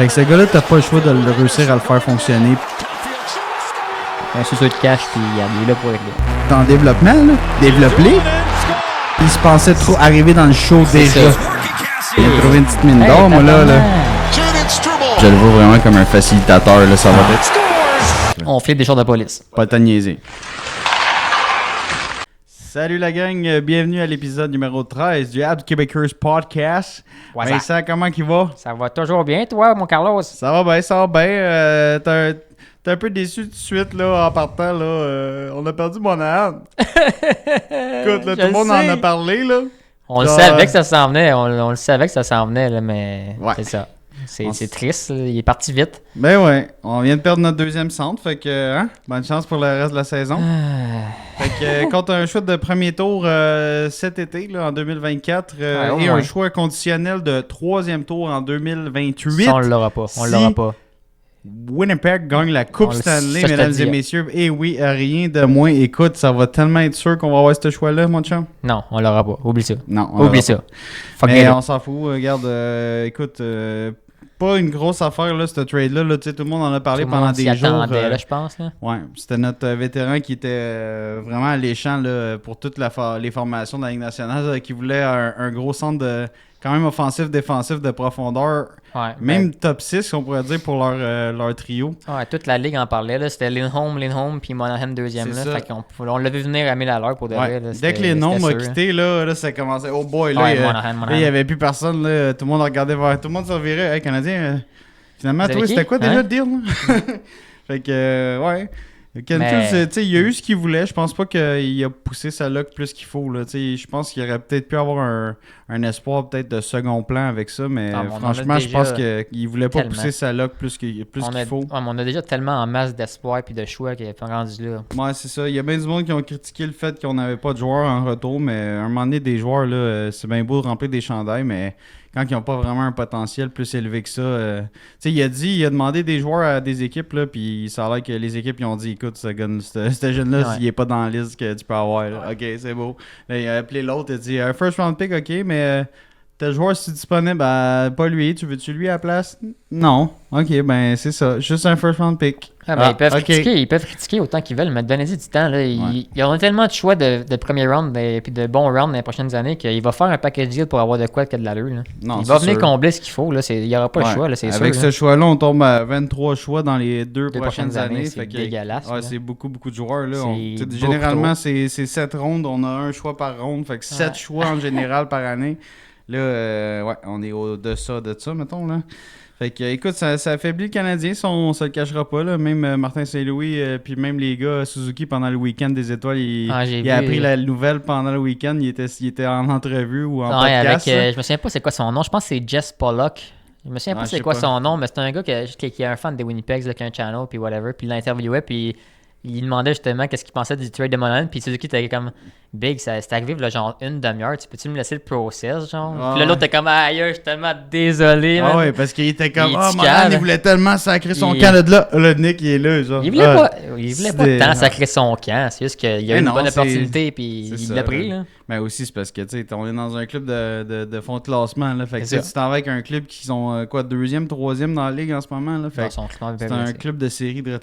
Avec ce gars-là, t'as pas le choix de le réussir à le faire fonctionner. Un sous de cash, puis il est là pour régler. T'es en développement, là. Développé. Il se pensait trop arriver dans le show déjà. Il a trouvé une petite mine d'or, moi, là. Je le vois vraiment comme un facilitateur, là. Ça va être. On flippe des choses de police. Pas le temps de niaiser. Salut la gang, bienvenue à l'épisode numéro 13 du Habs Québécois Podcast. Ouais, Vincent, comment il va? Ça va toujours bien, toi, mon Carlos? Ça va bien, ça va bien. T'es un peu déçu tout de suite, là, en partant, là. On a perdu mon âne. Écoute, là, tout le monde en a parlé, là. On le savait que ça s'en venait, on le savait que ça s'en venait, là, mais ouais. C'est ça. C'est triste, là. Il est parti vite. Ben ouais, on vient de perdre notre deuxième centre, fait que, bonne chance pour le reste de la saison. Fait que, contre un choix de premier tour cet été, là, en 2024, et un choix conditionnel de troisième tour en 2028. Ça, on l'aura pas, on l'aura pas. Winnipeg gagne la Coupe Stanley, mesdames et messieurs. Et oui, rien de moins. Écoute, ça va tellement être sûr qu'on va avoir ce choix-là, mon chum. Non, on l'aura pas. Oublie ça. Non, oublie ça. Mais on s'en fout. Regarde, écoute, pas une grosse affaire, là, ce trade-là. Là, tout le monde en a parlé pendant des jours. Là, je pense. Là. Ouais, c'était notre vétéran qui était vraiment alléchant là, pour toutes les formations de la Ligue nationale, qui voulait un gros centre quand même offensif-défensif de profondeur. Ouais, même top 6, on pourrait dire, pour leur trio. Ouais, toute la Ligue en parlait. Là. C'était Lindholm, puis Monahan deuxième. Là, fait on l'a vu venir à 1000 à l'heure pour de vrai. Là, dès que Lindholm a quitté, là, ça commençait. Oh boy, là, il n'y avait plus personne. Là, tout le monde regardait vers. Tout le monde se revirait. Hey, Canadien, finalement, toi, c'était quoi déjà le deal? Fait que, ouais. Kentuz, il a eu ce qu'il voulait. Je pense pas qu'il a poussé sa luck plus qu'il faut. Là. Je pense qu'il aurait peut-être pu avoir un espoir peut-être de second plan avec ça, mais franchement, je pense qu'il voulait pas pousser sa luck plus qu'il faut. On a déjà tellement en masse d'espoir et de choix qu'il est rendu là. Ouais, c'est ça. Il y a bien du monde qui ont critiqué le fait qu'on n'avait pas de joueurs en retour, mais à un moment donné, des joueurs, là, c'est bien beau de remplir des chandails, mais quand ils n'ont pas vraiment un potentiel plus élevé que ça. Il a demandé des joueurs à des équipes, là, puis ça a l'air que les équipes ils ont dit écoute, ce jeune-là, il n'est pas dans la liste que tu peux avoir. Là. Ok, c'est beau. Là, il a appelé l'autre, il a dit first round pick, ok, mais tes joueur, si disponible, pas lui. Tu veux-tu lui à la place? Non. Ok, ben c'est ça. Juste un first round pick. Ils peuvent critiquer autant qu'ils veulent, mais donnez-y du temps. Là. Ils ont tellement de choix de premier round et de bons rounds dans les prochaines années qu'il va faire un package deal pour avoir de quoi qu'il y a de l'allure. Là. Non, il va venir combler ce qu'il faut. Il n'y aura pas le choix, là, c'est sûr. Avec ce choix-là, on tombe à 23 choix dans les deux prochaines années. C'est dégueulasse. Ouais, c'est beaucoup de joueurs. Là. Généralement, c'est 7 rondes. On a un choix par ronde. Fait que 7 choix en général par année. Là, on est au-dessus de ça, mettons, là. Fait que, écoute, ça affaiblit le Canadien, on se le cachera pas, là. Même Martin Saint-Louis, puis même les gars Suzuki pendant le week-end des étoiles, il a appris la nouvelle pendant le week-end, il était en entrevue ou en podcast. Je me souviens pas c'est quoi son nom, je pense que c'est Jess Pollock. Je me souviens pas c'est quoi son nom, mais c'est un gars qui est un fan des Winnipeg, qui a un channel, puis whatever, puis il l'interviewait, puis il demandait justement qu'est-ce qu'il pensait du trade de Monahan, puis Suzuki était comme Big, c'est arrivé là, genre une demi-heure, peux-tu me laisser le process, genre? Puis là, l'autre était comme aïe, je suis tellement désolé. Ah ouais, parce qu'il était comme Monahan, il voulait tellement sacrer son camp de là. Le Nick, il est là, genre. Il voulait pas tant sacrer son camp, c'est juste qu'il y a eu une bonne opportunité, puis il l'a pris, là. Mais aussi, c'est parce que, tu sais, on est dans un club de fond de classement, là. Fait que tu t'en vas avec un club qui sont, deuxième, troisième dans la ligue en ce moment, là. Fait c'est un club de série de là.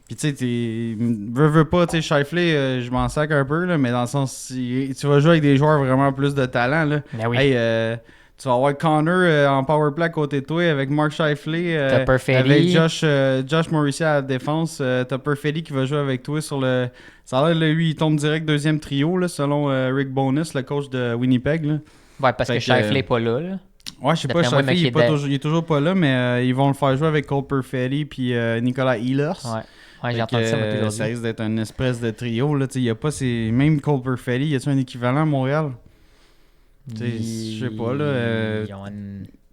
Puis tu sais, veux pas, tu sais, Scheifele, je m'en sac un peu, là, mais dans le sens, tu vas jouer avec des joueurs vraiment plus de talent, là. Ben oui. Hey, tu vas avoir Connor en powerplay à côté de toi avec Mark Scheifele, avec Josh Morrissey à la défense. T'as Perfetti qui va jouer avec toi sur le... Ça a l'air, lui, il tombe direct deuxième trio, là, selon Rick Bowness, le coach de Winnipeg, là. Ouais, parce que Scheifele n'est pas là. Ouais, je sais pas, Scheifele, il est toujours pas là, mais ils vont le faire jouer avec Cole Perfetti puis Nicolas Ehlers. Ouais, j'ai entendu ça. Ça risque d'être une espèce de trio. Là. Y a pas même Cole Perfetti, y a-t-il un équivalent à Montréal? Je sais pas. Là.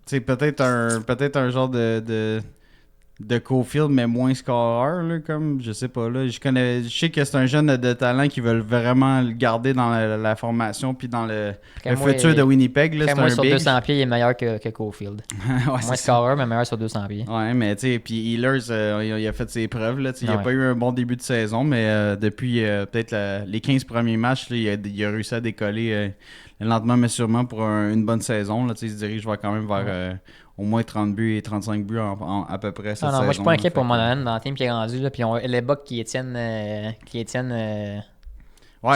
Peut-être un genre de Caulfield, mais moins scoreur, là, comme, je sais pas, là. Je sais que c'est un jeune de talent qui veulent vraiment le garder dans la formation puis dans le futur de Winnipeg, là, c'est un sur big. 200 pieds, il est meilleur que Caulfield. Moins scoreur, mais meilleur sur 200 pieds. Ouais, mais tu sais, puis Ehlers, il a fait ses preuves, là, il a pas eu un bon début de saison, mais depuis peut-être les 15 premiers matchs, là, il a réussi à décoller lentement mais sûrement pour une bonne saison, là, il se dirige quand même vers au moins 30 buts et 35 buts à peu près cette saison. Moi, je suis pas inquiet pour Monahan dans le team qui est rendu. Là, puis on les Bucks qui tiennent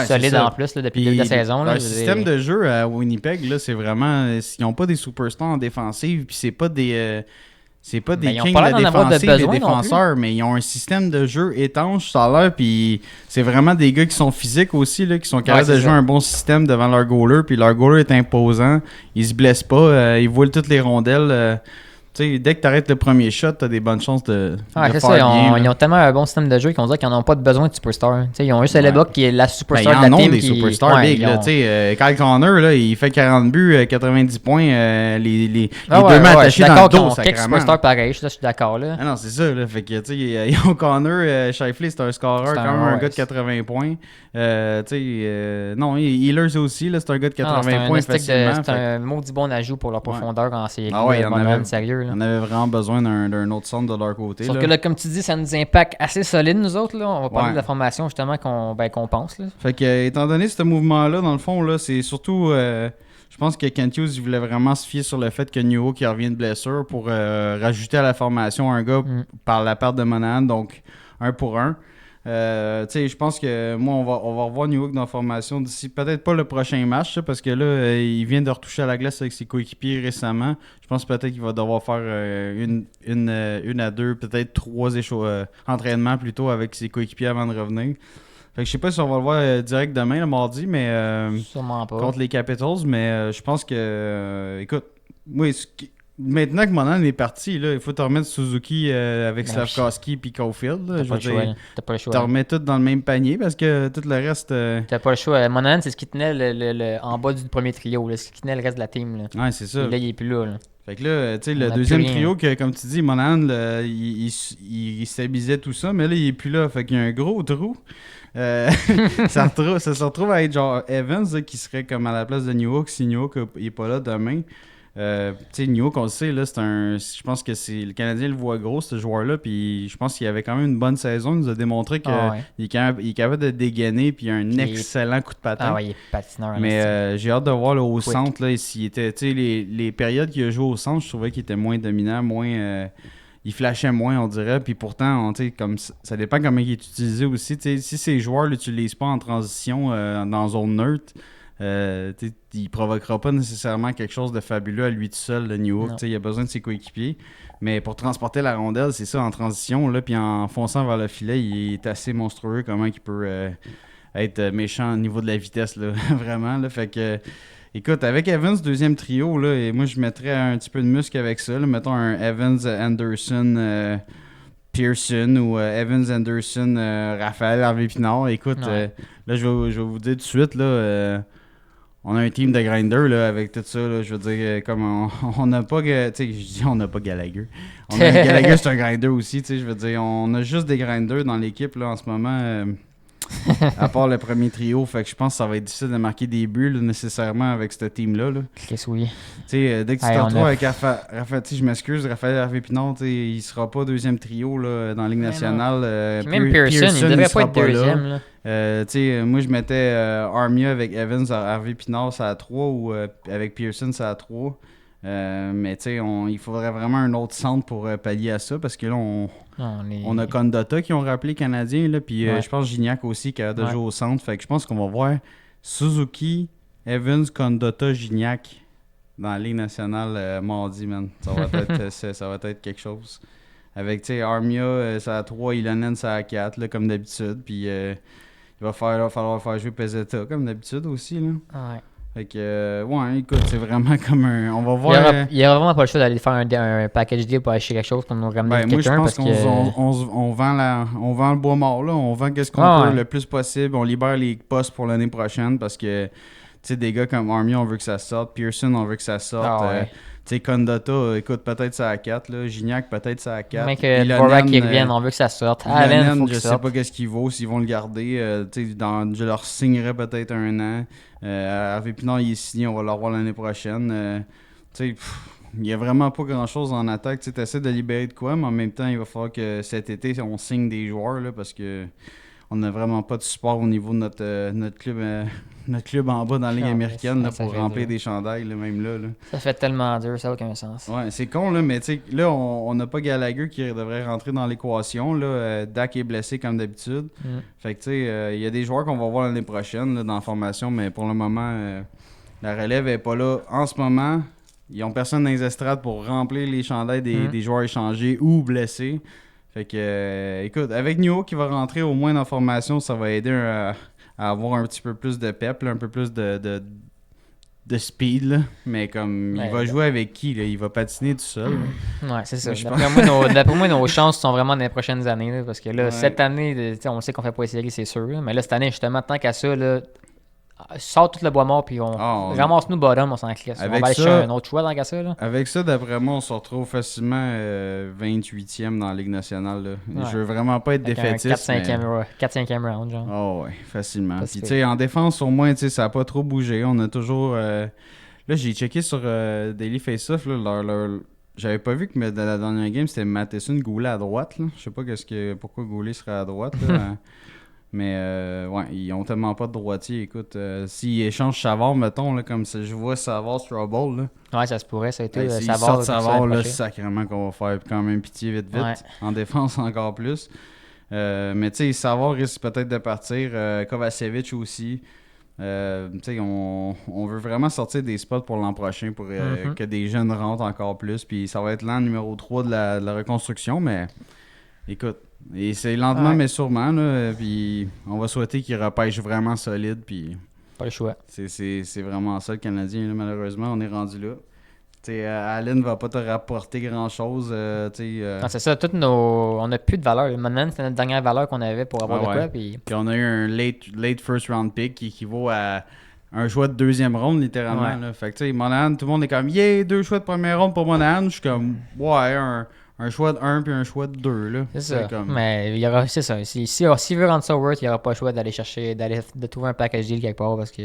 solide en plus là, depuis le début de la saison. Le système de jeu à Winnipeg, là, c'est vraiment... Ils n'ont pas des superstars en défensive, puis c'est pas des... C'est pas des kings de défensive des défenseurs, mais ils ont un système de jeu étanche, ça a l'air, puis c'est vraiment des gars qui sont physiques aussi, là, qui sont capables de jouer un bon système devant leur goaler, puis leur goaler est imposant, ils se blessent pas, ils volent toutes les rondelles. Dès que tu arrêtes le premier shot, tu as des bonnes chances de faire bien. Ils ont tellement un bon système de jeu qu'ils ont dit qu'ils n'ont pas besoin de superstar. Ils ont juste Hellebuck qui est la superstar de la team. Ils ont des superstars big. Kyle Connor, là, il fait 40 buts, 90 points, les deux mains attachés dans le dos. Quelques superstars pareils, je suis d'accord. Là. Ah non, c'est ça. Là. Fait que, ils ont Connor, Shifley, c'est un scoreur, quand même un gars de 80 points. Non, Healers aussi, là, c'est un gars de 80 points facilement. C'est un maudit bon ajout pour leur profondeur en série. Sérieux. On avait vraiment besoin d'un autre centre de leur côté. Sauf que là, comme tu dis, ça nous impacte assez solide, nous autres. Là. On va parler de la formation justement qu'on pense. Là. Fait que, étant donné ce mouvement-là, dans le fond, là, c'est surtout... je pense que Kent Hughes, il voulait vraiment se fier sur le fait que New York revient de blessure pour rajouter à la formation un gars par la perte de Monahan, donc 1 pour 1. Je pense que moi, on va revoir New York dans la formation d'ici peut-être pas le prochain match, parce que là, il vient de retoucher à la glace avec ses coéquipiers récemment. Je pense peut-être qu'il va devoir faire une à deux, peut-être 3 entraînements plutôt avec ses coéquipiers avant de revenir. Fait que je sais pas si on va le voir direct demain, le mardi, mais sûrement pas. Contre les Capitals, mais je pense que écoute, oui, maintenant que Monahan est parti, là, il faut te remettre Suzuki avec Slavkovski puis Caulfield. T'as pas le choix. Tu remets tout dans le même panier parce que tout le reste... T'as pas le choix. Monahan, c'est ce qui tenait en bas du premier trio, là, ce qui tenait le reste de la team. Là. Ouais, c'est ça. Et là, il est plus là. Fait que là, tu sais, le deuxième trio, que, comme tu dis, Monahan, il stabilisait tout ça, mais là, il est plus là. Fait qu'il y a un gros trou. Ça se retrouve à être genre Evans là, qui serait comme à la place de New York si New York n'est pas là demain. Tu sais, New York, on le sait, là, je pense que le Canadien le voit gros, ce joueur-là, puis je pense qu'il avait quand même une bonne saison. Il nous a démontré qu'il est capable de dégainer, puis il a un excellent coup de patin. Ah ouais, il est patineur. Mais j'ai hâte de voir là, au centre, là, s'il était, tu sais, les périodes qu'il a joué au centre, je trouvais qu'il était moins dominant, il flashait moins, on dirait, puis pourtant, comme ça dépend comment il est utilisé aussi. Si ces joueurs ne l'utilisent pas en transition dans zone neutre, il provoquera pas nécessairement quelque chose de fabuleux à lui tout seul, le New York. Il a besoin de ses coéquipiers. Mais pour transporter la rondelle, c'est ça, en transition, là, puis en fonçant vers le filet, il est assez monstrueux comment il peut être méchant au niveau de la vitesse, là, vraiment. Là, fait que, écoute, avec Evans, deuxième trio, là, et moi je mettrais un petit peu de muscle avec ça. Là, mettons un Evans, Anderson, Pearson ou Evans, Anderson, Raphaël, Harvey-Pinard. Écoute, là, je vais vous dire tout de suite, là, on a un team de grinders là, avec tout ça. Là, je veux dire, comme on n'a pas... Tu sais, je dis on n'a pas Gallagher. Gallagher, c'est un grinder aussi. Tu sais, je veux dire, on a juste des grinders dans l'équipe là, en ce moment. À part le premier trio, fait que je pense que ça va être difficile de marquer des buts là, nécessairement avec ce team-là. Là. Qu'est-ce oui. Dès que tu te retrouves avec Raphaël, je m'excuse, Raphaël Harvey-Pinard, il sera pas deuxième trio là, dans la Ligue nationale. Même Pearson, il devrait pas être deuxième. Là. Moi, je mettais Armia avec Evans, Harvey-Pinard, ça à 3 ou avec Pearson, ça à 3. Mais il faudrait vraiment un autre centre pour pallier à ça parce que là, on a Condotta qui ont rappelé Canadien, là, puis je pense Gignac aussi qui a déjà joué au centre. Fait que je pense qu'on va voir Suzuki, Evans, Condotta, Gignac dans la Ligue nationale mardi, man. Ça va être quelque chose. Avec Armia, ça à 3, Ilonen, ça à 4, là, comme d'habitude. Puis il va falloir faire jouer Pezzetta comme d'habitude aussi. Là. Ouais. Fait que, écoute, c'est vraiment comme un... On va voir... Il n'y aura vraiment pas le choix d'aller faire un package deal pour acheter quelque chose comme nous ramener quelqu'un. Moi, je pense qu'on vend le bois mort, là. On vend qu'est-ce qu'on peut le plus possible. On libère les postes pour l'année prochaine parce que, tu sais, des gars comme Army, on veut que ça sorte. Pearson, on veut que ça sorte. Tu sais, Condotta, écoute, peut-être ça à 4. Là. Gignac, peut-être ça à 4. Mais que Dvorak qui revienne, on veut que ça sorte. Allen, je sais pas qu'est-ce qu'il vaut, s'ils vont le garder. Je leur signerais peut-être un an. Harvey-Pinard, il est signé, on va le revoir l'année prochaine. Il n'y a vraiment pas grand-chose en attaque. Tu essaies de libérer de quoi, mais en même temps, il va falloir que cet été, on signe des joueurs là, parce que on n'a vraiment pas de support au niveau de notre club en bas dans la Ligue américaine là, pour remplir des chandails, là, même là. Ça fait tellement dur, ça n'a aucun sens. Ouais, c'est con, là, mais tu sais, là, on n'a pas Gallagher qui devrait rentrer dans l'équation. Là, Dak est blessé comme d'habitude. Fait que tu sais, il y a des joueurs qu'on va voir l'année prochaine là, dans la formation, mais pour le moment, la relève n'est pas là. En ce moment, ils n'ont personne dans les estrades pour remplir les chandails des joueurs échangés ou blessés. Fait que, écoute, avec Nio qui va rentrer au moins dans la formation, ça va aider à avoir un petit peu plus de pep, là, un peu plus de speed. Là. Mais comme, il va jouer avec qui? Là? Il va patiner tout seul. Ouais, c'est ça. D'après moi, nos chances sont vraiment dans les prochaines années. Là, parce que là, cette année, on sait qu'on fait pas les séries, c'est sûr. Là, mais là, cette année, justement, tant qu'à ça, là, sort tout le bois mort puis on ramasse nous bottom, on s'en crisse. On va aller chercher un autre choix dans ça. Là. Avec ça, d'après moi, on se retrouve facilement 28e dans la Ligue nationale. Là. Ouais. Je veux vraiment pas être défaitiste. 4-5e round, genre. Oh ouais, facilement. Puis tu sais, en défense, au moins, ça n'a pas trop bougé. On a toujours... Là, j'ai checké sur Daily Face-Off, j'avais pas vu que dans la dernière game, c'était Matheson Goulet à droite. Là. Je sais pas pourquoi Goulet serait à droite. Là. Mais ouais, ils ont tellement pas de droitier. Écoute, s'ils échangent Savard, mettons, là, comme je vois Savard Strouble, là. Ouais, ça se pourrait, ça a été Savard, là, sacrément qu'on va faire quand même pitié vite. Ouais. En défense encore plus. Mais tu sais, Savard risque peut-être de partir. Kovacevic aussi. Tu sais, on veut vraiment sortir des spots pour l'an prochain pour que des jeunes rentrent encore plus. Puis ça va être l'an numéro 3 de la reconstruction, mais écoute. Et c'est lentement mais sûrement, là, puis on va souhaiter qu'il repêche vraiment solide, puis... Pas le choix. C'est vraiment ça, le Canadien, là, malheureusement, on est rendu là. T'sais, Allen va pas te rapporter grand-chose, Non, c'est ça, on a plus de valeur. Maintenant, c'était notre dernière valeur qu'on avait pour avoir de quoi, puis on a eu un late first round pick qui équivaut à un choix de deuxième ronde, littéralement, là. Fait que, tu sais, Monahan, tout le monde est comme « Yeah, 2 choix de première ronde pour Monahan », je suis comme « Ouais, un choix de 1 puis un choix de 2, là. » C'est ça. Mais il y aura, c'est ça. S'il veut rendre ça worth, il n'y aura pas le choix de trouver un package deal quelque part parce que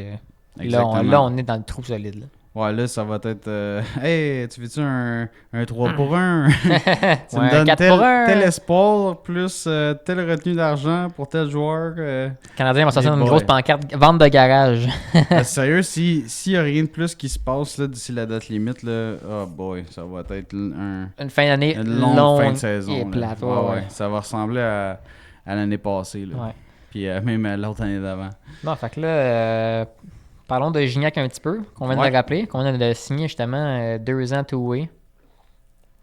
là, on est dans le trou solide. Là. Ouais, là, ça va être hey, tu veux-tu un 3 pour 1 Tu me donnes tel espoir plus telle retenue d'argent pour tel joueur. Le Canadien va sortir une grosse pancarte vente de garage. Sérieux, s'il n'y a rien de plus qui se passe là, d'ici la date limite, là, oh boy, ça va être une fin d'année une longue fin de saison. Et plate, ouais. Ça va ressembler à l'année passée. Là. Ouais. Puis même à l'autre année d'avant. Bon, fait que là. Parlons de Gignac un petit peu, qu'on vient de le rappeler, qu'on vient de signer justement 2 ans two-way.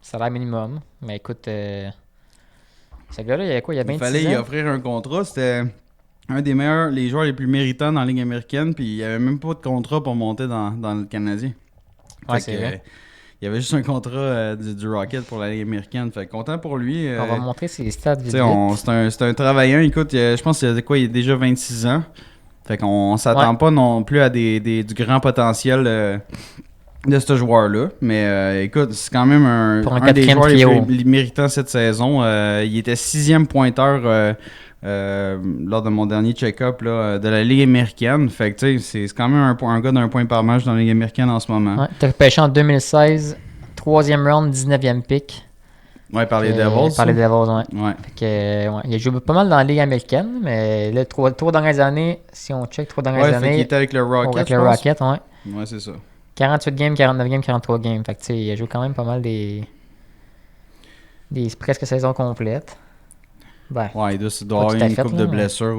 Salaire minimum. Mais écoute, ce gars-là, il y a quoi? Il y a 26 ans? Il fallait y offrir un contrat. C'était un des meilleurs, les joueurs les plus méritants dans la Ligue américaine. Puis il n'y avait même pas de contrat pour monter dans le Canadien. Ouais, c'est vrai. Il y avait juste un contrat du Rocket pour la Ligue américaine. Fait content pour lui. On va montrer ses stats vite. C'est un travaillant. Écoute, je pense qu'il a quoi? Il a déjà 26 ans. Fait qu'on s'attend pas non plus à du grand potentiel de ce joueur-là. Mais écoute, c'est quand même un des joueurs les plus méritants cette saison. Il était 6e pointeur lors de mon dernier check-up de la Ligue américaine. Fait que tu sais, c'est quand même un gars d'un point par match dans la Ligue américaine en ce moment. Ouais, t'as repêché en 2016, 3e round, 19e pick. Ouais, par les Devils. Par les Devils, ouais. Fait que, il a joué pas mal dans la Ligue américaine, mais là, 3 dernières années, si on check 3 dernières années. Il était avec le Rocket. Avec le Rocket, ouais. Ouais, c'est ça. 48 games, 49 games, 43 games. Fait que, tu sais, il a joué quand même pas mal des presque saisons complètes. Ben, ouais, il doit avoir une couple de blessures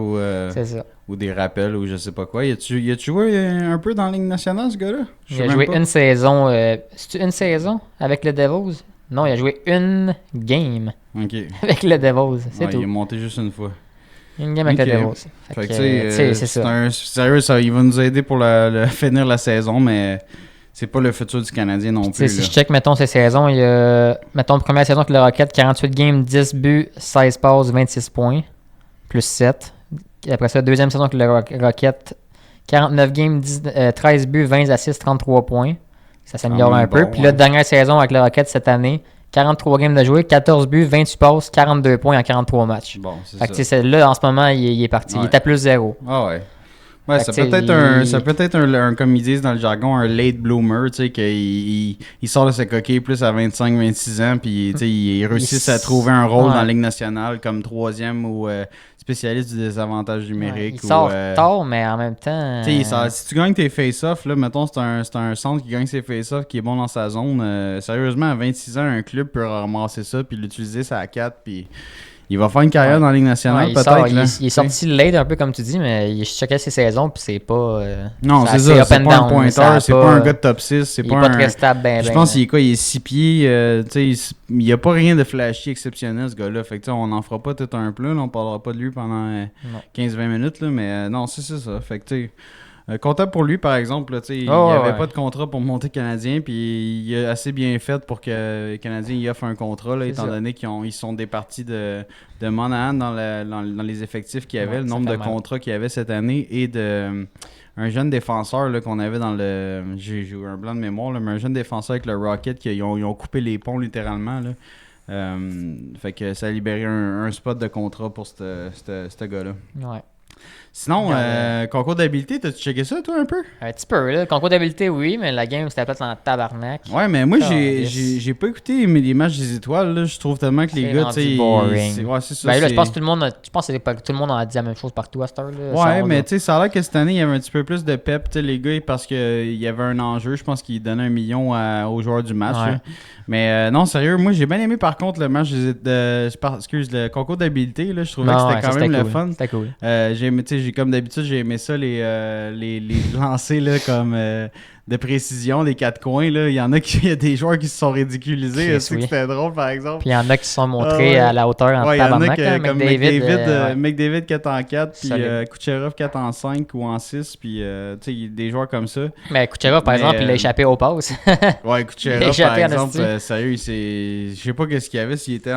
ou des rappels ou je sais pas quoi. Il a joué un peu dans la Ligue nationale, ce gars-là? Il a joué une saison. C'est-tu une saison avec le Devils? Non, il a joué une game avec le Devils. C'est tout. Il est monté juste une fois. Une game avec le Devils. Fait que, c'est ça. Sérieux, il va nous aider pour finir la saison, mais c'est pas le futur du Canadien non plus. Si je check, mettons, ces saisons, il y a, mettons, première saison avec le Rocket, 48 games, 10 buts, 16 passes, 26 points, plus 7. Et après ça, deuxième saison avec le Rocket, 49 games, 13 buts, 20 assists, 33 points. Ça s'améliore un peu. Puis là, dernière saison avec le Rocket cette année, 43 games de jouer, 14 buts, 28 passes, 42 points en 43 matchs. Bon, c'est ça. Fait que là, en ce moment, il est parti. Ouais. Il est à plus 0. Ah ouais. Ouais, ça peut être un, comme ils disent dans le jargon, un late bloomer, tu sais, qu'il sort de sa coquille plus à 25-26 ans, puis il réussit à trouver un rôle dans la Ligue nationale comme 3e ou spécialiste du désavantage numérique. Il sort ou, tard, mais en même temps. Si tu gagnes tes face-offs, là, mettons, c'est un centre qui gagne ses face-offs, qui est bon dans sa zone. Sérieusement, à 26 ans, un club peut ramasser ça, puis l'utiliser ça à 4, puis il va faire une carrière dans la Ligue nationale, peut-être. Il est sorti late un peu, comme tu dis, mais il checkait ses saisons, puis c'est pas. Non, c'est ça. C'est pas un pointeur, c'est pas un gars de top 6. Il est pas très stable, ben. Je pense qu'il est quoi? Il est 6 pieds. Il n'y a pas rien de flashy exceptionnel, ce gars-là. Fait que on n'en fera pas tout un plat. On parlera pas de lui pendant 15-20 minutes. Là, mais non, c'est ça. Fait que tu sais. Content pour lui, par exemple. Il n'y avait pas de contrat pour monter Canadien, puis il a assez bien fait pour que les Canadiens y offrent un contrat, là, étant donné qu'ils sont départis de Monahan dans les effectifs qu'il y avait, le nombre de contrats qu'il y avait cette année, et de un jeune défenseur là, qu'on avait dans le... J'ai eu un blanc de mémoire, là, mais un jeune défenseur avec le Rocket, ils ont coupé les ponts littéralement. Là. Fait que ça a libéré un spot de contrat pour ce gars-là. Ouais. Sinon, concours d'habileté, t'as-tu checké ça, toi, un peu? Un petit peu, là. Concours d'habileté, oui, mais la game, c'était peut-être en tabarnak. Ouais, mais moi, j'ai pas écouté les matchs des étoiles, là. Je trouve tellement que les gars, tu sais... Ouais, c'est ça. Ben là, je pense que tout le monde a dit la même chose partout à cette heure, là. Ouais, mais tu sais, ça a l'air que cette année, il y avait un petit peu plus de pep, tu sais, les gars, parce qu'il y avait un enjeu. Je pense qu'ils donnaient 1 million aux joueurs du match, là. Mais non, sérieux, moi, j'ai bien aimé, par contre, le match le concours d'habileté, là. Je trouvais que c'était quand même le fun. C'était cool. Comme d'habitude, j'ai aimé ça, les lancers là, comme de précision, les 4 coins. Là. Il y en a il y a des joueurs qui se sont ridiculisés. C'était drôle, par exemple. Puis il y en a qui se sont montrés à la hauteur en tabarnak. Il y en a comme McDavid 4 en 4, puis Kucherov 4 en 5 ou en 6, puis des joueurs comme ça. Mais Kucherov, par exemple, il a échappé aux passes. Ouais, Kucherov, par exemple, sérieux, je sais pas qu'est-ce qu'il y avait, s'il était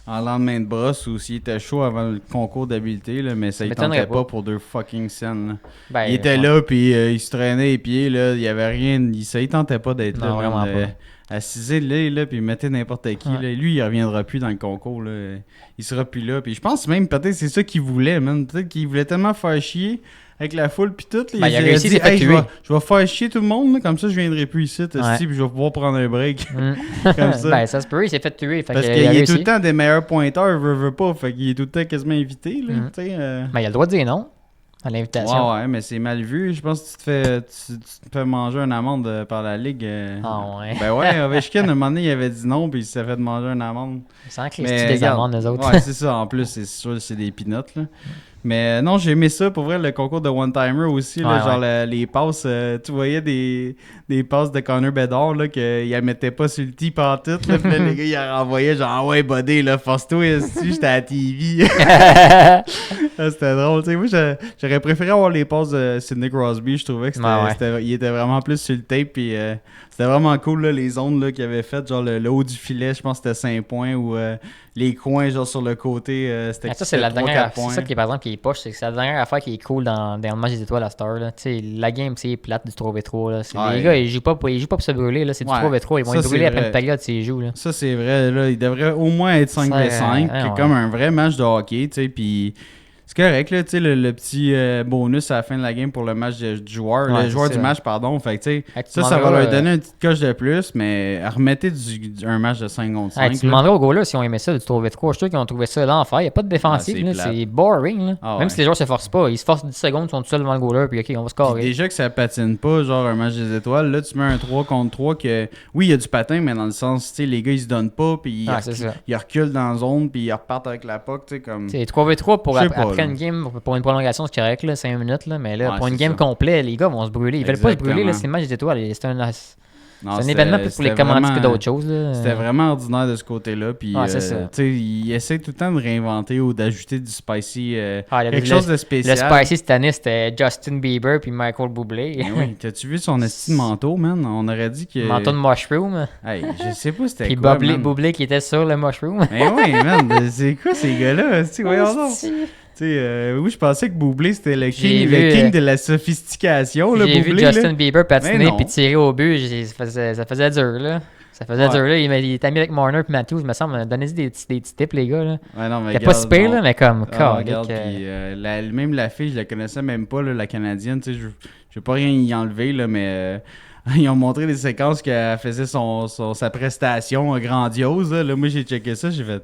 en lendemain de brosse ou s'il était chaud avant le concours d'habileté, là, mais ça ne tentait pas pour 2 fucking scènes. Ben, il était là, puis il se traînait les pieds, là, il y avait rien, ça ne tentait pas d'être là. Vraiment pas. Assisez là, puis mettez n'importe qui. Là. Lui, il reviendra plus dans le concours. Là. Il sera plus là. Puis je pense même, peut-être, c'est ça qu'il voulait, man. Peut-être qu'il voulait tellement faire chier avec la foule, puis tout. Il a réussi, il s'est fait tuer. Je vais faire chier tout le monde, là, comme ça, je viendrai plus ici, puis je vais pouvoir prendre un break. Comme ça. Ben, ça se peut, il s'est fait tuer. Parce qu'il est tout le temps des meilleurs pointeurs, veut pas. Fait qu'il est tout le temps quasiment invité. Là, Ben, il a le droit de dire non à l'invitation. Ouais, mais c'est mal vu. Je pense que tu te fais manger une amende par la Ligue. Ah ouais. Ben ouais, Ovechkin, à un moment donné, il avait dit non, puis il s'est fait manger une amende. Sans que c'est des amendes, les autres. Ouais, c'est ça. En plus, c'est sûr c'est des peanuts, là. Mais non, j'ai aimé ça. Pour vrai, le concours de one-timer aussi, là, genre les passes. Tu voyais des passes de Connor Bedard, là, qu'il ne mettait pas sur le tee partout. Puis là, les gars, ils renvoyaient genre, ah ouais, buddy, là, force-toi, j'étais à la TV. C'était drôle. Tu sais, moi, j'aurais préféré avoir les passes de Sidney Crosby. Je trouvais que il était vraiment plus sur le tape. Puis c'était vraiment cool, là, les zones là, qu'il avait faites. Genre le haut du filet, je pense que c'était 5 points. Ou les coins, genre sur le côté, c'était ça, c'est la dernière affaire. C'est ça qui est, par exemple, qui est poche. C'est la dernière affaire qui est cool dans le match des étoiles à Star. La game, c'est plate du 3v3. Les gars, ils jouent pas pour se brûler. Là. C'est du 3v3. Ils vont être brûlés après une période s'ils jouent. Là. Ça, c'est vrai. Là, il devrait au moins être 5v5. C'est comme un vrai match de hockey. Puis c'est correct, là, le petit bonus à la fin de la game pour le match du joueur. Le joueur du match, pardon. Fait que, ça va leur donner une petite coche de plus, mais remettez un match de 5 contre 5. Tu demanderais aux gars-là si on aimait ça du 3v3. Je suis sûr qu'ils ont trouvé ça l'enfer. Il n'y a pas de défensive. C'est boring. Là. Même si les joueurs se forcent pas. Ils se forcent 10 secondes, ils sont tout seuls devant le goaler, puis OK, on va scorer. Déjà que ça patine pas, genre un match des étoiles, là, tu mets un 3 contre 3 que, oui, il y a du patin, mais dans le sens, tu sais, les gars, ils se donnent pas, puis ils reculent dans la zone, puis ils repartent avec la puck, tu sais, comme... C'est 3v3 pour après une game, pour une prolongation, c'est correct, là, 5 minutes, là, mais là, pour une game complète, les gars vont se brûler. Ils veulent pas se brûler, là, c'est le match des étoiles. C'est un événement plus pour les commandites que d'autres choses. C'était vraiment ordinaire de ce côté-là. Puis, il essaie tout le temps de réinventer ou d'ajouter du spicy. Quelque chose de spécial. Le spicy cette année, c'était Justin Bieber puis Michael Bublé. Oui, t'as-tu vu son esti de manteau, man? On aurait dit que... Manteau de mushroom. Hey, je sais pas c'était quoi, Puis Bublé qui était sur le mushroom. Mais oui, man, c'est quoi ces gars-là? Oui, je pensais que Bublé, c'était le king de la sophistication. Là, j'ai Bublé, vu Justin Bieber patiner puis tirer au but. Ça faisait dur, là. Ça faisait dur, là. Il était ami avec Marner et Matthews. Il me semble. Donnez-y des petits tips, les gars. Là. Ouais, non, mais il pas si pire, là, mais comme. Regarde, même la fille, je la connaissais même pas, là, la Canadienne. Je vais pas rien y enlever, là, mais. Ils ont montré des séquences qu'elle faisait sa prestation grandiose. Là. Moi, j'ai checké ça, j'ai fait...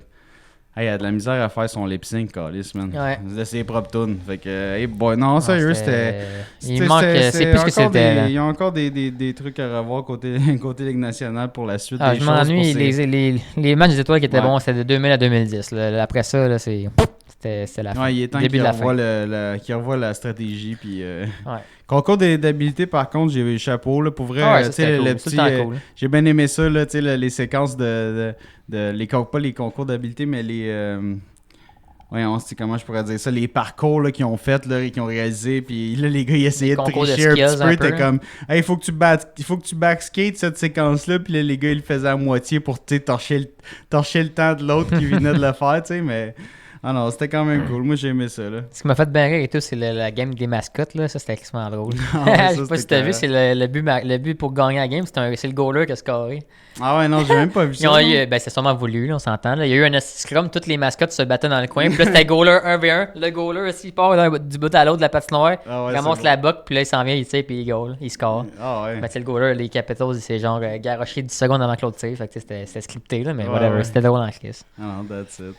il a de la misère à faire son lip-sync, Callis, man. Ouais. C'est ses propres tunes. Fait que, non, sérieux, c'était... Il manque... C'est plus que c'était... Il y a encore des trucs à revoir côté Ligue nationale pour la suite des je choses. m'ennuie. Les matchs des étoiles qui étaient bons, c'était de 2000 à 2010. Là. Après ça, là, c'était la fin. Ouais, il est temps qu'il revoie la stratégie. Puis, concours d'habilité, par contre, j'ai eu chapeau. Là, pour vrai, tu sais, le cool. petit... Cool. J'ai bien aimé ça, là, les séquences pas les concours d'habileté, mais les... comment je pourrais dire ça, les parcours là, qu'ils ont fait, là, et qu'ils ont réalisé, puis là, les gars, ils essayaient de tricher un petit peu, t'es comme, hey, il faut que tu backskate cette séquence-là, puis là, les gars, ils le faisaient à moitié pour, torcher le temps de l'autre qui venait de le faire, tu sais, mais... Ah non, c'était quand même cool. Moi, j'ai aimé ça, là. Ce qui m'a fait bien rire et tout, c'est la game des mascottes, là. Ça, c'était extrêmement drôle. Je sais pas si t'as vu, c'est le but pour gagner la game, c'est le goaler qui a scoré. Ah ouais, non, j'ai même pas vu ça. C'est sûrement voulu, là, on s'entend. Là. Il y a eu un scrum, toutes les mascottes se battaient dans le coin. Puis là, c'était goaler 1v1. Le goaler, s'il part du bout à l'autre de la patinoire, il ramasse la botte, puis là, il s'en vient, il tire, puis il goal. Il score. Ah ouais. Le goaler, les Capitals, il s'est genre garoché 10 secondes avant que l'autre tire. Fait que c'était scripté, là, mais whatever. C'était drôle en crise. Ah non, that's it.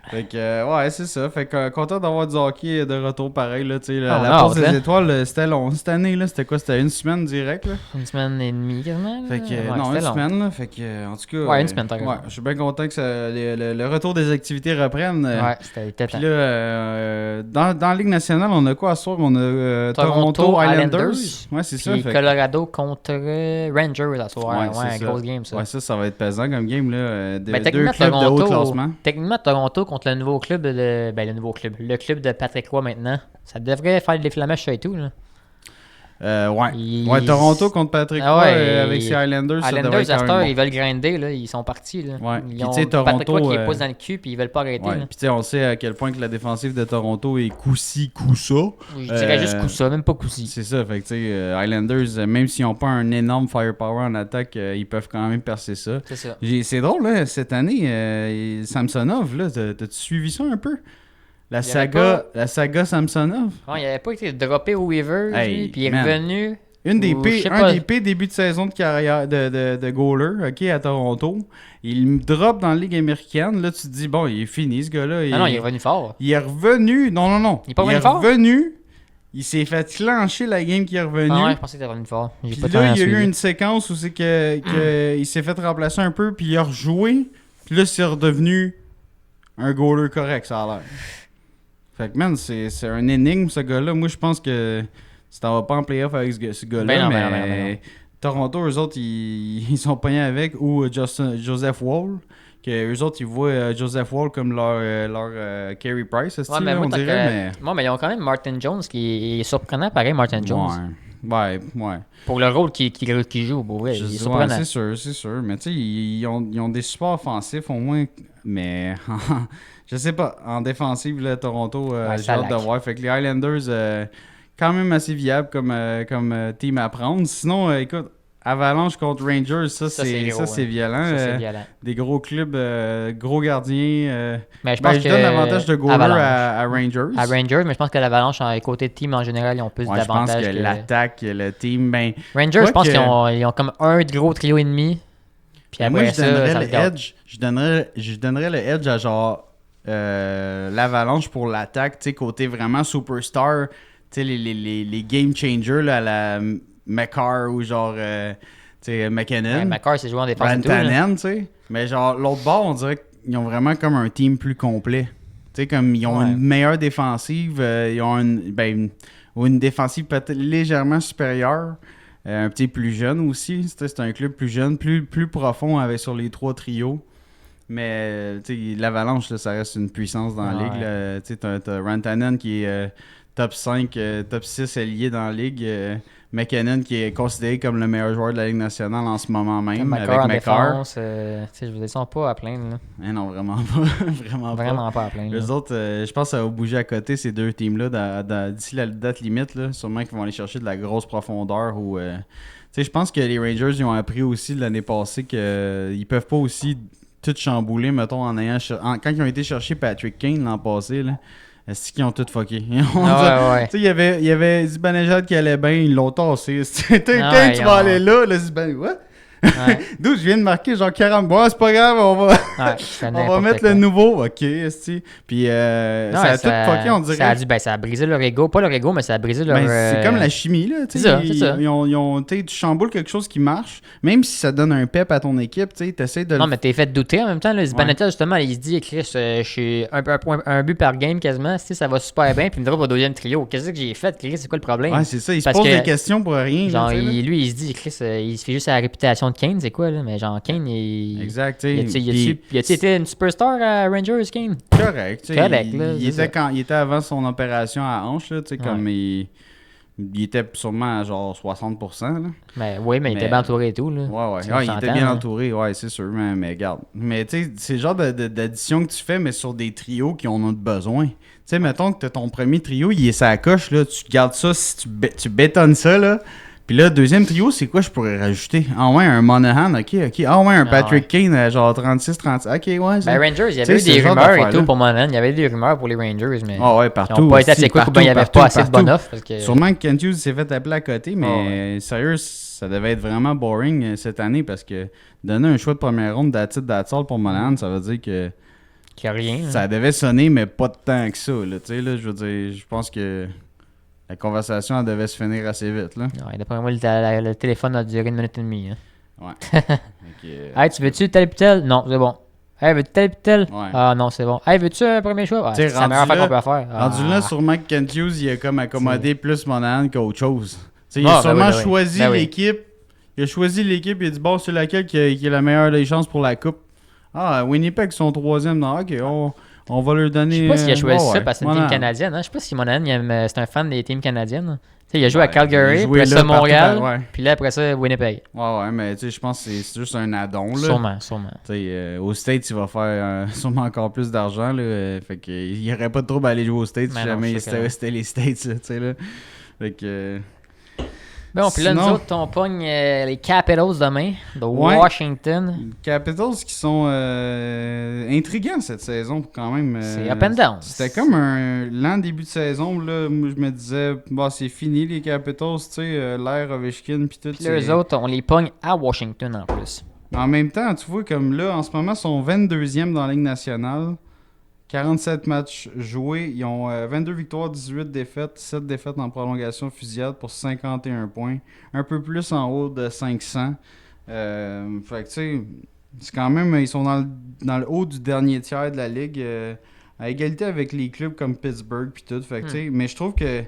Fait que, c'est ça. Fait que, content d'avoir du hockey de retour pareil, là, tu sais. La pause des étoiles, c'était long. Cette année, là, c'était quoi? C'était une semaine direct, là? Une semaine et demie, quasiment. Fait que, une semaine, là. Fait que, en tout cas... Ouais, une semaine, t'as raison. Je suis bien content que le retour des activités reprenne. C'était Puis là, dans la Ligue nationale, on a quoi à ce soir? On a Toronto Islanders. Ouais, c'est ça. Puis Colorado contre Rangers à ce soir. Ouais, grosse game, ça. Ouais, ça va être pesant comme game, là. Deux techniquement, clubs de haut classement. Techniquement, Toronto contre le nouveau club le club de Patrick Roy maintenant. Ça devrait faire des flamèches et tout, là. Toronto contre Patrick Roy avec ses Islanders, ça devrait être quand même bon. Ils veulent grinder, là, ils sont partis. Là. Ouais. Ils ont Toronto, Patrick Roy qui les pousse dans le cul puis ils veulent pas arrêter. Ouais. Puis on sait à quel point que la défensive de Toronto est coup-ci, coup-ça. Je dirais juste coup-ça, même pas coup-ci. C'est ça, fait que tu sais, Islanders, même s'ils n'ont pas un énorme firepower en attaque, ils peuvent quand même percer ça. C'est ça. C'est drôle, là, cette année, Samsonov, là, t'as-tu suivi ça un peu? La saga Samsonov? Ouais, il avait pas été droppé au Weaver, puis il est revenu. Un des pires débuts de saison de carrière de goaler, OK, à Toronto. Il me drop dans la Ligue américaine. Là, tu te dis, bon, il est fini, ce gars-là. Non, il est revenu fort. Il est revenu. Non. Il est pas revenu fort? Il s'est fait clencher la game qui est revenu. Ah ouais, je pensais qu'il était revenu fort. Puis là, il y a eu une séquence où c'est que il s'est fait remplacer un peu, puis il a rejoué. Puis là, c'est redevenu un goaler correct, ça a l'air. Fait que, man, c'est un énigme, ce gars-là. Moi, je pense que si t'en vas pas en playoff avec ce gars-là, mais Toronto, eux autres, ils sont pognés avec, ou Joseph Wall, que eux autres, ils voient Joseph Wall comme leur Carey Price, on dirait. Mais ils ont quand même Martin Jones, qui est surprenant, pareil, Martin Jones. Ouais. Pour le rôle qu'il joue, il est surprenant. C'est sûr. Mais tu sais, ils ont des supports offensifs, au moins, mais... Je sais pas, en défensive, là, Toronto, j'ai hâte de voir. Fait que les Highlanders, quand même assez viables comme team à prendre. Sinon, écoute, Avalanche contre Rangers, ça c'est violent. C'est violent. Des gros clubs, gros gardiens. Mais je pense que donne l'avantage de goaler à Rangers. À Rangers, mais je pense que l'Avalanche, côté team en général, ils ont plus d'avantages. Je pense que l'attaque, le team, Rangers, je pense qu'ils ont comme un gros trio et demi. Puis après moi, je donnerais le edge à genre... l'Avalanche pour l'attaque, tu sais, côté vraiment superstar, tu sais, les game changers là, à la McCarr ou genre, tu sais, McKinnon. Ouais, McCarr, c'est joué en défense et tout. Rantanen, tu sais. Mais genre, l'autre bord, on dirait qu'ils ont vraiment comme un team plus complet. Tu sais, comme ils ont une meilleure défensive, ils ont une défensive peut-être légèrement supérieure. Un petit plus jeune aussi. C'est un club plus jeune, plus profond avec sur les trois trios. Mais l'Avalanche, là, ça reste une puissance dans la ligue. Tu as Rantanen qui est top 5, top 6 allié dans la ligue. McKinnon qui est considéré comme le meilleur joueur de la Ligue nationale en ce moment même. Avec McCarr. Je vous descends pas à plaindre. Là. Non, vraiment pas. Vraiment pas à plaindre. Les autres, je pense que ça va bouger à côté, ces deux teams-là, d'ici la date limite. Là, sûrement qu'ils vont aller chercher de la grosse profondeur. Je pense que les Rangers ils ont appris aussi de l'année passée qu'ils peuvent pas aussi tout chambouler, mettons, quand ils ont été chercher Patrick Kane l'an passé, là, est-ce qu'ils ont tout fucké? Tu sais, il y avait Zibanejad qui allait bien, ils l'ont tassé. Tu vas aller là, Zibanejad, what? D'où je viens de marquer genre 40. Bon, c'est pas grave, on va mettre le nouveau. Ok, esti. Puis ça a tout fucké, on dirait. Ça a brisé leur ego. Pas leur ego, mais ça a brisé leur. C'est comme la chimie, là. C'est ça. Tu chamboules quelque chose qui marche, même si ça donne un pep à ton équipe, tu essaies de. Non, mais t'es fait douter en même temps. Là. Zibanejad, justement, il se dit, Chris, je suis un but par game quasiment. Ça va super bien. Puis il me drop au deuxième trio. Qu'est-ce que j'ai fait, Chris? C'est quoi le problème? Ouais, c'est ça. Il se pose des questions pour rien. Genre, lui, il se dit, Chris, il se fait juste la réputation de Kane, c'est quoi, là? Mais genre, Kane, exact, il a-tu été une superstar à Rangers, Kane? Correct, tu sais. Il était avant son opération à hanche, là, tu sais, comme il était sûrement à genre 60%, là. Mais il était bien entouré et tout, là. Ouais, il était bien entouré, ouais, c'est sûr, mais regarde. Mais tu sais, c'est le genre d'addition que tu fais, mais sur des trios qui en ont besoin. Tu sais, mettons que t'as ton premier trio, il est sa coche, là, tu gardes ça, si tu bétonnes ça, là. Puis là, deuxième trio, c'est quoi je pourrais rajouter? Ah ouais, un Monahan, ok. Ah ouais, un Patrick Kane, genre 36-30. Ok, ouais. Rangers, il y avait eu des rumeurs et tout pour Monahan. Il y avait des rumeurs pour les Rangers, mais. Ah ouais, partout. Ils n'ont pas été assez quick ou bien il n'y avait pas assez de bonne offre. Sûrement que Kent Hughes s'est fait appeler à côté, mais sérieux, ça devait être vraiment boring cette année parce que donner un choix de première ronde d'Atsal pour Monahan, ça veut dire que. Qu'il n'y a rien. Ça devait sonner, mais pas de temps que ça. Tu sais, là, je veux dire, je pense que. La conversation, elle devait se finir assez vite, là. Ouais, d'après moi, le téléphone a duré 1 minute et demie. Hein. Ouais. Hey, tu veux-tu tel pis tel? Non, c'est bon. Hey, veux-tu tel pis tel? Ouais. Ah non, c'est bon. Hey, veux-tu un premier choix? C'est la meilleure affaire qu'on peut faire. Rendu là, sûrement que Kent Hughes, il a comme accommodé plus Monahan qu'autre chose. Il a sûrement choisi l'équipe. Il a choisi l'équipe, il a dit, bon, c'est laquelle qui a la meilleure des chances pour la coupe. Ah, Winnipeg sont troisième. Non, ok, on va leur donner. Je sais pas s'il a choisi ça parce que c'est une team canadienne. Hein? Je sais pas si Monahan, c'est un fan des teams canadiennes. T'sais, il a joué à Calgary, après ça Montréal, puis là après ça Winnipeg. Ouais, mais tu sais, je pense que c'est juste un addon. Là. Sûrement. Aux States, il va faire sûrement encore plus d'argent. Fait que, il n'y aurait pas de trouble à aller jouer aux States si jamais c'était les States. Là. Fait que. Bon, puis là, nous autres, on pogne les Capitals demain de Washington. Les Capitals qui sont intriguants cette saison, quand même. C'est up and down. C'était comme un lent début de saison. Là, moi, je me disais, c'est fini les Capitals, tu sais, l'ère Ovechkin, puis tout. Puis eux autres, on les pogne à Washington en plus. En même temps, tu vois, comme là, en ce moment, ils sont 22e dans la Ligue nationale. 47 matchs joués. Ils ont 22 victoires, 18 défaites, 7 défaites en prolongation fusillade pour 51 points. Un peu plus en haut de 500. Fait que tu sais, c'est quand même, ils sont dans le haut du dernier tiers de la Ligue, à égalité avec les clubs comme Pittsburgh puis tout. Fait que tu sais, mais je trouve que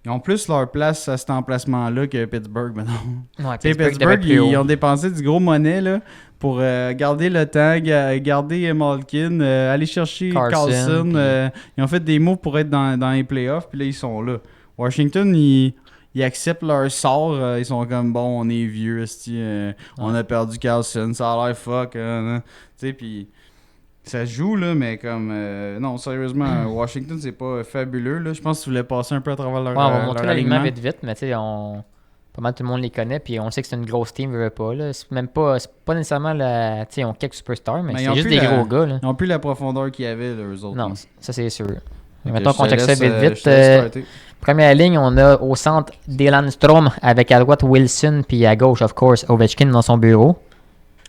ils ont plus leur place à cet emplacement-là que Pittsburgh maintenant. Ouais, Pittsburgh, ils ont dépensé du gros monnaie là, pour garder le temps, garder Malkin, aller chercher Carlson. Ils ont fait des moves pour être dans les playoffs, puis là, ils sont là. Washington, ils acceptent leur sort. Ils sont comme, bon, on est vieux, on a perdu Carlson, ça a l'air fuck. Tu sais, puis ça se joue, là, mais comme... non, sérieusement, Washington, c'est pas fabuleux. Là. Je pense que tu voulais passer un peu à travers leur on va montrer l'alignement vite, mais tu sais, pas mal tout le monde les connaît, puis on sait que c'est une grosse team, veut pas. Là. C'est pas nécessairement la... Tu sais, ils ont quelques superstars, mais c'est juste des gros gars. Là. Ils n'ont plus la profondeur qu'il y avait, là, eux autres. Non, là. ça c'est sûr. Mettons qu'on check ça vite. Première ligne, on a au centre Dylan Strome, avec à droite Wilson, puis à gauche, of course, Ovechkin dans son bureau,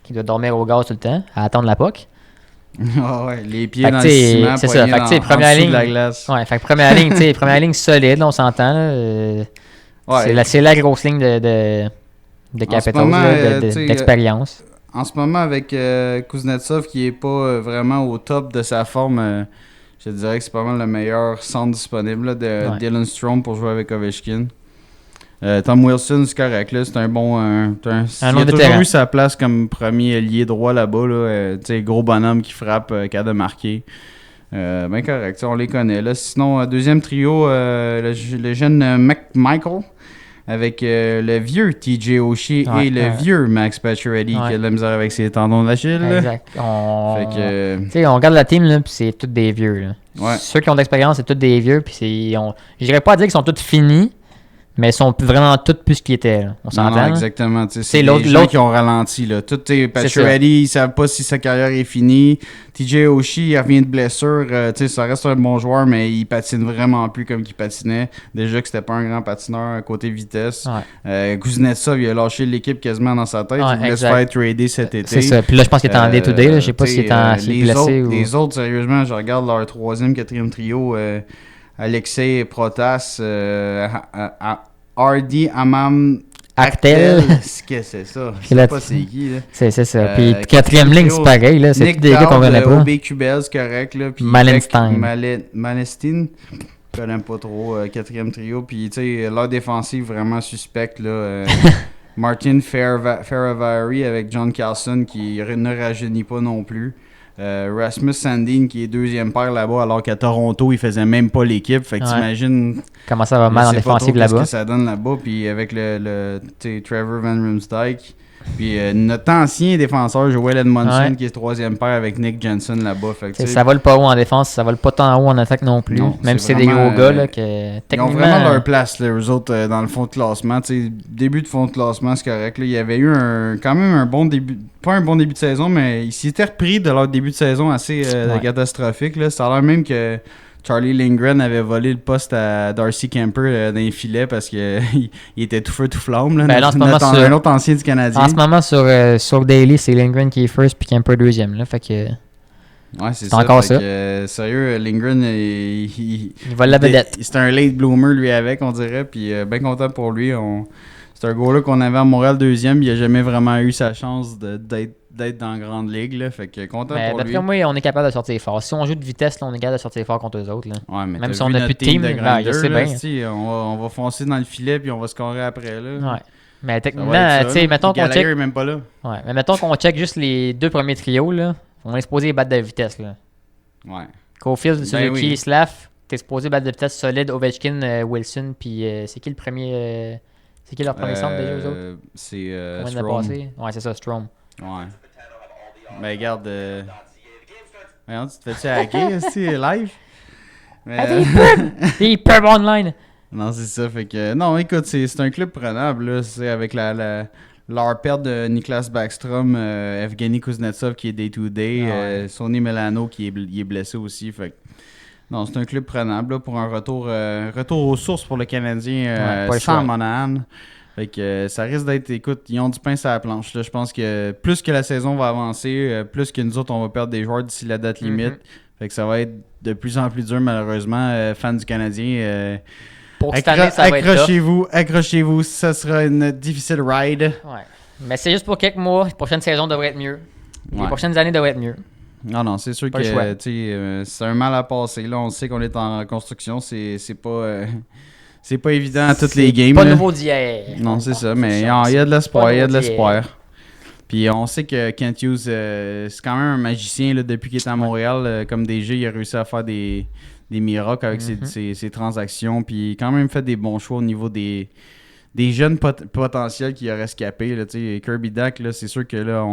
qui doit dormir au gaz tout le temps, à attendre la puck. Ah ouais, les pieds dans le ciment, c'est ça. Fait que première ligne, de la glace. Ouais, fait que première ligne solide, là, on s'entend. Là, c'est la grosse ligne de Capitals, d'expérience. En ce moment, avec Kuznetsov qui est pas vraiment au top de sa forme, je te dirais que c'est pas mal le meilleur centre disponible là, de Dylan Strome pour jouer avec Ovechkin. Tom Wilson, c'est correct. Là, c'est un bon. Il a toujours eu sa place comme premier ailier droit là-bas. Là, gros bonhomme qui frappe, qui a de marquer. Ben correct, on les connaît. Là. Sinon, deuxième trio, le jeune Michael avec le vieux TJ Oshie et le vieux Max Pacioretty qui a de la misère avec ses tendons d'Achille. Exact. On regarde la team, là, puis c'est tous des vieux. Là. Ouais. Ceux qui ont de l'expérience, c'est tous des vieux. Puis je dirais pas à dire qu'ils sont tous finis. Mais ils sont vraiment tous plus ce qu'ils étaient. Là. On s'entend. Non, exactement. C'est l'autre les gens qui ont ralenti. Là. Tout Pacioretty, ils ne savent pas si sa carrière est finie. TJ Oshie, il revient de blessure. Ça reste un bon joueur, mais il patine vraiment plus comme qu'il patinait. Déjà que c'était pas un grand patineur côté vitesse. Ouais. Kuznetsov, il a lâché l'équipe quasiment dans sa tête. Ouais, il voulait se faire trader cet été. C'est ça. Puis là, je pense qu'il est en day-to-day. Je sais pas s'il est blessé ou... Les autres, sérieusement, je regarde leur 3e, 4e trio. Alexei Protas, Hardy, Amam, Actel. Qu'est-ce que c'est ça? Je sais pas c'est qui. Là. C'est ça. Puis 4e ligne, c'est pareil. Là. C'est Nick des gars qu'on connaît pas. OB Kubel, c'est correct. Là. Puis Malenstein. Malenstein, je connais pas trop. 4e trio. Puis, tu sais, leur défensive vraiment suspecte. Là. Martin Ferravari avec John Carlson qui ne rajeunit pas non plus. Rasmus Sandin qui est 2e paire là-bas alors qu'à Toronto il faisait même pas l'équipe, fait que t'imagines comment ça va mal en défensive là-bas, qu'est-ce que ça donne là-bas, puis avec le Trevor Van Riemsdyk, puis notre ancien défenseur Joel Edmondson qui est 3e paire avec Nick Jensen là-bas, fait que ça vole pas haut en défense, ça vole pas tant haut en attaque non plus, non, même si c'est des gros gars là, que techniquement... Ils ont vraiment leur place là, eux autres dans le fond de classement, début de fond de classement c'est correct, là. Il y avait eu quand même un bon début, pas un bon début de saison, mais ils s'étaient repris de leur début de saison assez catastrophique là. Ça a l'air même que Charlie Lindgren avait volé le poste à Darcy Kemper dans les filets parce qu'il était tout feu tout flamme. Là, un autre ancien du Canadien. En ce moment, sur Daily, c'est Lindgren qui est first puis Kemper 2e. Là, fait que, ouais, c'est ça. Encore ça. Sérieux, Lindgren, il vole la vedette. C'est un late bloomer, lui, avec, on dirait. Puis bien content pour lui. C'est un gars-là qu'on avait à Montréal 2e. Il n'a jamais vraiment eu sa chance d'être dans la grande ligue, là. Fait que content pour lui. Moi, on est capable de sortir fort. Si on joue de vitesse, là, on est capable de sortir fort contre eux autres. Là. Ouais, mais même si on n'a plus de team, je sais bien. On va foncer dans le filet puis on va scorer après. Là. Ouais. Mais techniquement, tu sais, mettons qu'on check. Est même pas là. Ouais, mais mettons qu'on check juste les 2 premiers trios, là. On est supposé battre de vitesse, là. Ouais. Caulfield, Suzuki, Slav, t'es supposé battre de vitesse solide, Ovechkin, Wilson, puis c'est qui le premier. C'est qui leur premier centre déjà, eux autres? C'est Strome. Ouais, c'est ça, Strome. Ouais. Mais regarde, voyons, tu te fais-tu hacker aussi live? Mais, des pubs online! Non, c'est ça, fait que... Non, écoute, c'est un club prenable, là, c'est avec leur perte de Niklas Backstrom, Evgeny Kuznetsov qui est day-to-day, Sonny Milano qui est blessé aussi, fait que... Non, c'est un club prenable là, pour un retour aux sources pour le Canadien sans Monahan. Fait que ça risque d'être... Écoute, ils ont du pain sur la planche. Là. Je pense que plus que la saison va avancer, plus que nous autres, on va perdre des joueurs d'ici la date limite. Fait que ça va être de plus en plus dur, malheureusement. Fans du Canadien, pour cette année, ça va être accrochez-vous. Ça sera une difficile ride. Ouais. Mais c'est juste pour quelques mois. La prochaine saison devrait être mieux. Les prochaines années devraient être mieux. Non, c'est sûr que c'est un mal à passer. Là, on sait qu'on est en construction. C'est pas... c'est pas évident à toutes les games. Pas nouveau d'hier. Non, c'est ça, mais il y a de l'espoir. Il y a de l'espoir. Puis on sait que Kent Hughes, c'est quand même un magicien là, depuis qu'il est à Montréal. Comme DG, il a réussi à faire des miracles avec ses transactions. Puis il a quand même fait des bons choix au niveau des jeunes potentiels qu'il a rescapés. Là, Kirby Dach, là, c'est sûr que là,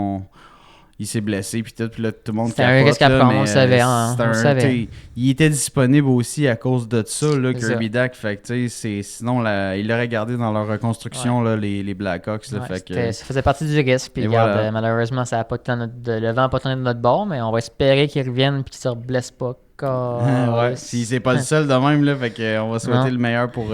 il s'est blessé, puis tout le monde capote. Un risque à prendre, on le savait. Il était disponible aussi à cause de ça, là, Kirby Dach. Fait que, sinon, il l'aurait gardé dans leur reconstruction, là, les Blackhawks. Là, fait que, ça faisait partie du risque. Puis malheureusement, ça n'a pas le vent n'a pas tourné de notre bord, mais on va espérer qu'il revienne et qu'il ne se blesse pas. Si c'est pas le seul de même, là, fait que, on va souhaiter le meilleur pour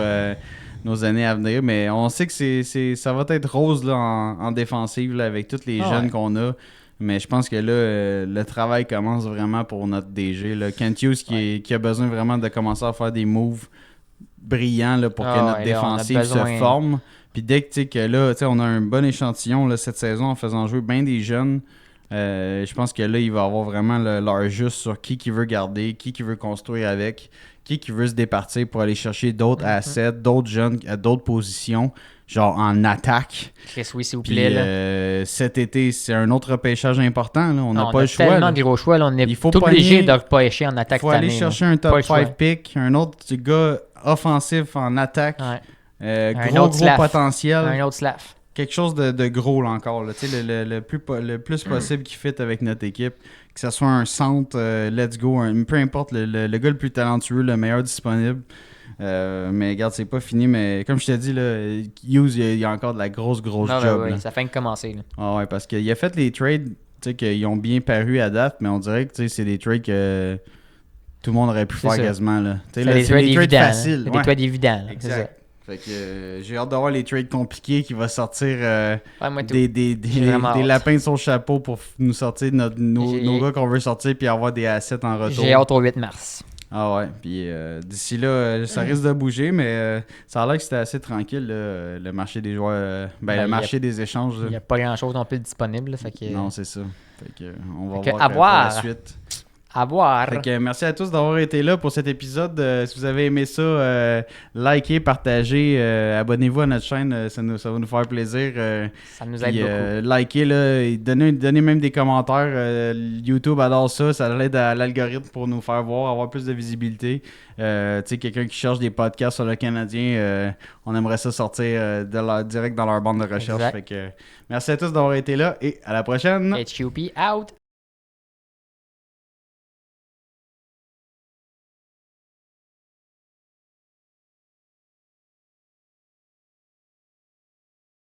nos années à venir. Mais on sait que ça va être rose là, en défensive là, avec tous les jeunes qu'on a. Mais je pense que là, le travail commence vraiment pour notre DG. Là. Kent Hughes qui a besoin vraiment de commencer à faire des moves brillants là, pour que notre défensive se forme. Puis dès que là, on a un bon échantillon là, cette saison en faisant jouer bien des jeunes, je pense que là, il va avoir vraiment leur juste sur qui veut garder, qui veut construire avec, qui veut se départir pour aller chercher d'autres assets, d'autres jeunes à d'autres positions. Genre en attaque. Chris, oui, s'il vous plaît. Cet été, c'est un autre repêchage important. Là. On n'a pas le choix. On a tellement de gros choix. Là. On est obligé de repêcher en attaque. Il faut aller chercher un top 5 pick, un autre gars offensif en attaque. Gros potentiel. Un autre Slav. Quelque chose de gros là encore. Là. Le plus possible qui fit avec notre équipe. que ce soit un centre, let's go, peu importe, le gars le plus talentueux, le meilleur disponible. Mais regarde, c'est pas fini, mais comme je t'ai dit, là, Hughes, il y a encore de la grosse job. Ouais, ça fait que commencer. Là. Ah ouais, parce qu'il a fait les trades, tu sais, qu'ils ont bien paru à date, mais on dirait que c'est des trades que tout le monde aurait pu faire quasiment. Là. C'est des trades faciles. C'est des trades évidents. Exact. Fait que j'ai hâte d'avoir les trades compliqués qui vont sortir des lapins de son chapeau pour nous sortir nos gars qu'on veut sortir puis avoir des assets en retour. J'ai hâte au 8 mars. Ah ouais, puis d'ici là, ça risque de bouger, mais ça a l'air que c'était assez tranquille, là, le marché des joueurs, le marché des échanges. Il n'y a pas grand-chose non plus disponible. Fait que... Non, c'est ça. Fait que, on va voir pour la suite. À voir. Fait que, merci à tous d'avoir été là pour cet épisode. Si vous avez aimé ça, likez, partagez, abonnez-vous à notre chaîne, ça va nous faire plaisir. Ça nous aide beaucoup. Likez, là, et donnez même des commentaires. YouTube adore ça, ça aide à l'algorithme pour nous faire voir, avoir plus de visibilité. Tu sais, quelqu'un qui cherche des podcasts sur le Canadien, on aimerait ça sortir direct dans leur bande de recherche. Fait que, merci à tous d'avoir été là et à la prochaine. HQP out.